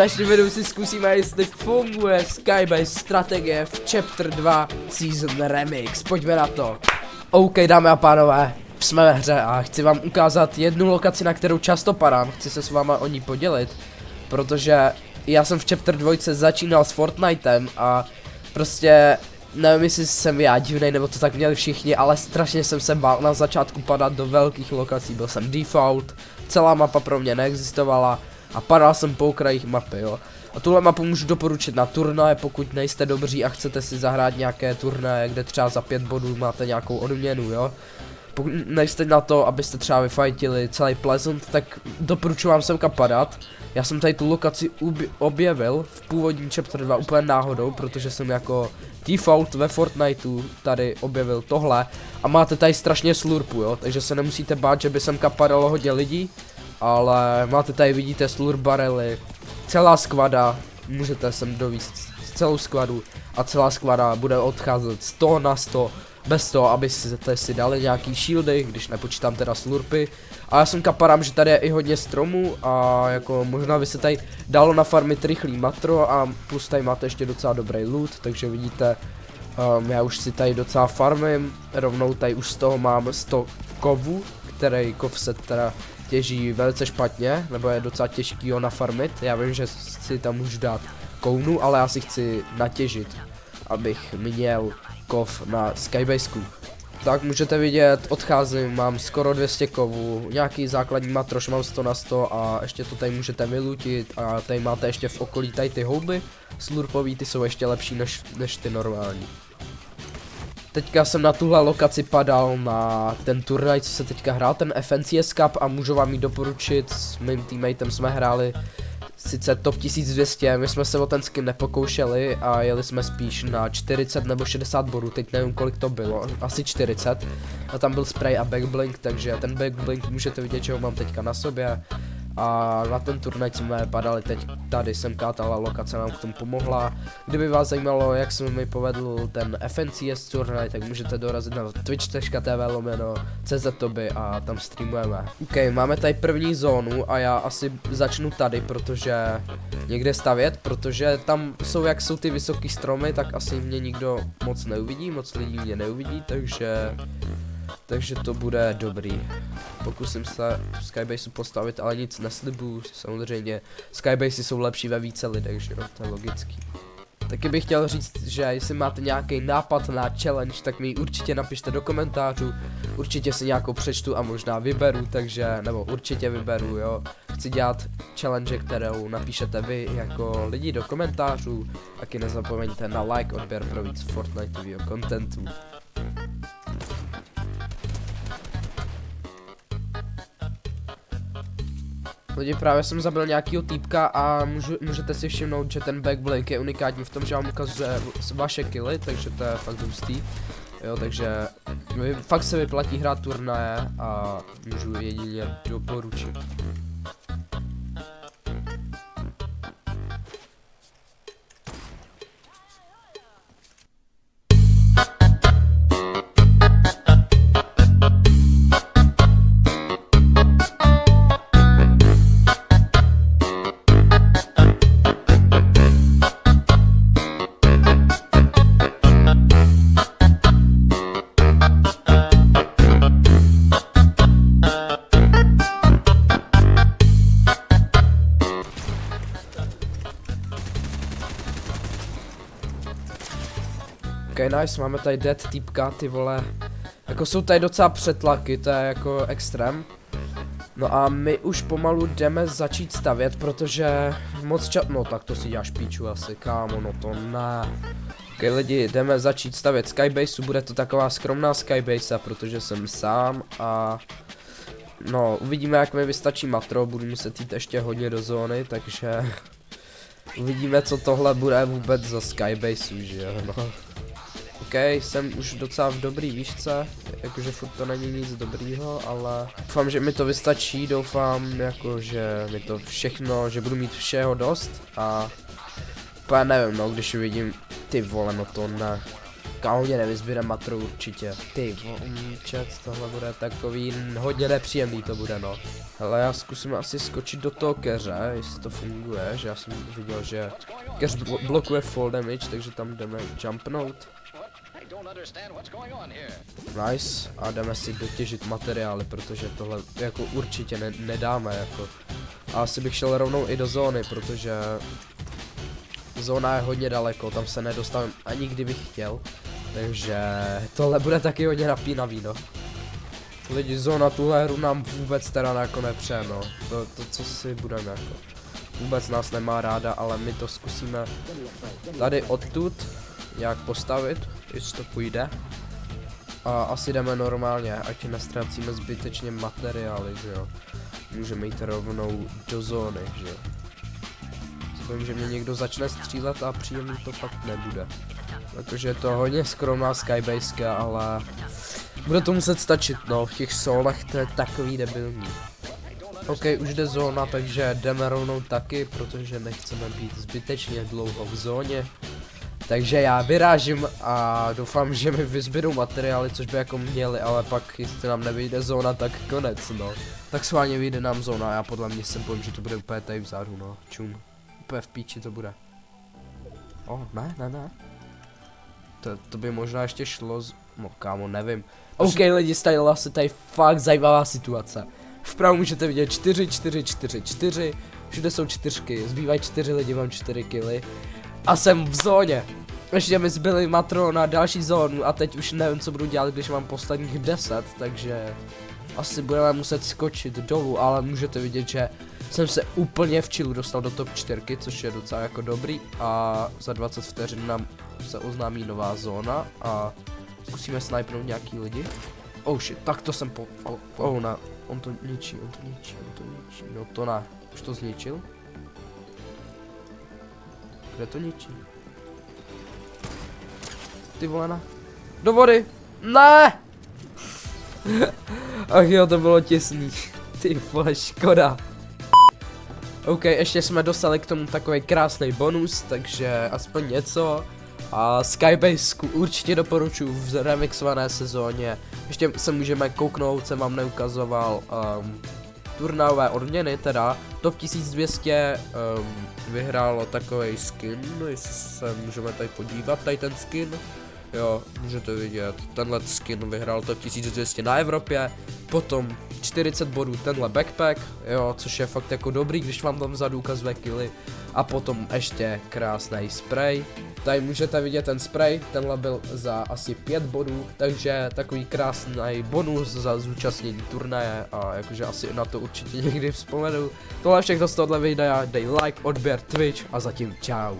Dnešní videu si zkusíme, jestli funguje Skybase strategie v Chapter 2 Season Remix. Pojďme na to. OK, dámy a pánové, jsme ve hře a chci vám ukázat jednu lokaci, na kterou často padám. Chci se s váma o ní podělit, protože já jsem v Chapter 2 začínal s Fortnitem a prostě nevím, jestli jsem já divnej, nebo to tak měli všichni, ale strašně jsem se bál na začátku padat do velkých lokací. Byl jsem default, celá mapa pro mě neexistovala a padal jsem po okrajích mapy, jo. A tuhle mapu můžu doporučit na turnaje, pokud nejste dobří a chcete si zahrát nějaké turnaje, kde třeba za 5 bodů máte nějakou odměnu, jo. Pokud nejste na to, abyste třeba vyfajtili celý Pleasant, tak doporučuji vám semka padat. Já jsem tady tu lokaci objevil v původní Chapter 2 úplně náhodou, protože jsem jako default ve Fortniteu tady objevil tohle. A máte tady strašně slurpu, jo, takže se nemusíte bát, že by semka padalo hodně lidí. Ale máte tady, vidíte, slurp barely, celá skvada, můžete sem dovízt celou skvadu a celá skvada bude odcházet 100 na 100, bez toho, abyste si dali nějaký shieldy, když nepočítám teda slurpy. A já jsem kaparám, že tady je i hodně stromů a jako možná by se tady dalo nafarmit rychlý matro a plus tady máte ještě docela dobrý loot, takže vidíte, já už si tady docela farmím, rovnou tady už z toho mám 100 kovů, který kov se teda těží velice špatně, nebo je docela těžký ho nafarmit. Já vím, že si tam můžu dát kounu, ale já si chci natěžit, abych měl kov na Skybaseku. Tak můžete vidět, odcházím, mám skoro 200 kovů, nějaký základní matroš mám 100 na 100 a ještě to tady můžete vylutit a tady máte ještě v okolí tady ty houby slurpový, ty jsou ještě lepší než ty normální. Teďka jsem na tuhle lokaci padal na ten turnaj, co se teďka hrál, ten FNCS Cup, a můžu vám ji doporučit. S mým teammatem jsme hráli sice top 1200, my jsme se o ten skin nepokoušeli a jeli jsme spíš na 40 nebo 60 bodů, teď nevím, kolik to bylo, asi 40. A tam byl spray a backblink, takže ten backblink můžete vidět, že ho mám teďka na sobě. A na ten turnaj jsme padali teď tady, semka, tahle lokace nám k tomu pomohla. Kdyby vás zajímalo, jak se mi povedl ten FNCS turnaj, tak můžete dorazit na twitch.tv/cztoby a tam streamujeme. OK, máme tady první zónu a já asi začnu tady, protože někde stavět, protože tam jsou, jak jsou ty vysoký stromy, tak asi mě nikdo moc neuvidí, moc lidí mě neuvidí, takže to bude dobrý. Pokusím se v Skybaseu postavit, ale nic neslibuju, samozřejmě Skybasey jsou lepší ve více lidech, že jo, to je logický. Taky bych chtěl říct, že jestli máte nějaký nápad na challenge, tak mi ji určitě napište do komentářů, určitě si nějakou přečtu a možná vyberu, nebo určitě vyberu, jo. Chci dělat challenge, kterou napíšete vy jako lidi do komentářů, taky nezapomeňte na like, odběr pro víc Fortniteového contentu. Lidi, právě jsem zabil nějakýho týpka a můžete si všimnout, že ten backblink je unikátní v tom, že vám ukazuje vaše killy, takže to je fakt hustý. Jo, takže fakt se vyplatí hrát turnaje a můžu jedině doporučit. Ok, nice, máme tady dead týpka, ty vole. Jako jsou tady docela přetlaky, to je jako extrém. No a my už pomalu jdeme začít stavět, protože no tak to si děláš píču asi, kámo, no to ne. Ok lidi, jdeme začít stavět Skybaseu, bude to taková skromná Skybase, protože jsem sám a no, uvidíme, jak mi vystačí matro, budu muset jít ještě hodně do zóny, takže uvidíme, co tohle bude vůbec za Skybaseu, že jo, no. OK, jsem už docela v dobrý výšce, jakože furt to není nic dobrýho, ale doufám, že mi to vystačí, doufám, že mi to všechno, že budu mít všeho dost a úplně nevím, no, když uvidím, ty vole, no to ne. Kámo, nevyzbírám matru určitě. Ty chat, tohle bude takový hodně nepříjemný to bude, no. Ale já zkusím asi skočit do toho keře, jestli to funguje, že já jsem viděl, že keř blokuje fall damage, takže tam jdeme jumpnout. Nice, a jdeme si dotěžit materiály, protože tohle jako určitě nedáme jako. A asi bych šel rovnou i do zóny, protože zóna je hodně daleko, tam se nedostavím ani kdybych chtěl. Takže tohle bude taky hodně napínavý, no. Lidi, zóna tuhle hru nám vůbec teda jako nepřeje, no. To co si budeme jako. Vůbec nás nemá ráda, ale my to zkusíme tady odtud jak postavit, jestli to půjde. A asi jdeme normálně, ať nestracíme zbytečně materiály, že jo. Můžeme jít rovnou do zóny, že jo. Vím, že mě někdo začne střílet a příjemný to fakt nebude. Protože je to hodně skromná skybaseska, ale bude to muset stačit, no, v těch solech to je takový debilní. OK, už jde zóna, takže jdeme rovnou taky, protože nechceme být zbytečně dlouho v zóně. Takže já vyrážím a doufám, že mi vyzběrou materiály, což by jako měli, ale pak jestli nám nevyjde zóna, tak konec, no. Tak schválně vyjde nám zóna a já podle mě se bojím, že to bude úplně tady vzadu, no, čum. Úplně v píči to bude. Ne. To by možná ještě šlo no kámo, nevím. OK lidi, stala se tady fakt zajímavá situace. Vpravo můžete vidět 4, 4, 4, 4. Všude jsou 4, zbývají 4 lidi, mám 4 killy. A jsem v zóně. Ještě mi zbyly matro na další zónu a teď už nevím, co budu dělat, když mám posledních 10, takže asi budeme muset skočit dolů, ale můžete vidět, že jsem se úplně v chillu dostal do top 4, což je docela jako dobrý a za 20 vteřin nám se oznámí nová zóna a zkusíme snipnout nějaký lidi. Oh shit, tak to jsem ne, on to ničí, no to ne, už to zničil? Kde to ničí? Ty vole, ne. Do vody! Ne! Ach jo, to bylo těsný. Ty vole, škoda. OK, ještě jsme dostali k tomu takový krásný bonus, takže aspoň něco. A Skybasku určitě doporučuji v remixované sezóně. Ještě se můžeme kouknout, jsem vám neukazoval turnajové odměny, teda top 1200 vyhrálo takový skin, jestli se můžeme tady podívat, tady ten skin. Jo, můžete vidět, tenhle skin vyhrál top 1200 na Evropě, potom 40 bodů tenhle backpack, jo, což je fakt jako dobrý, když vám tam vzadu ukazuje killy. A potom ještě krásný spray. Tady můžete vidět ten spray, tenhle byl za asi 5 bodů, takže takový krásný bonus za zúčastnění turnaje a jakože asi na to určitě někdy vzpomenu. Tohle všechno z tohohle videa, dej like, odběr, Twitch a zatím čau.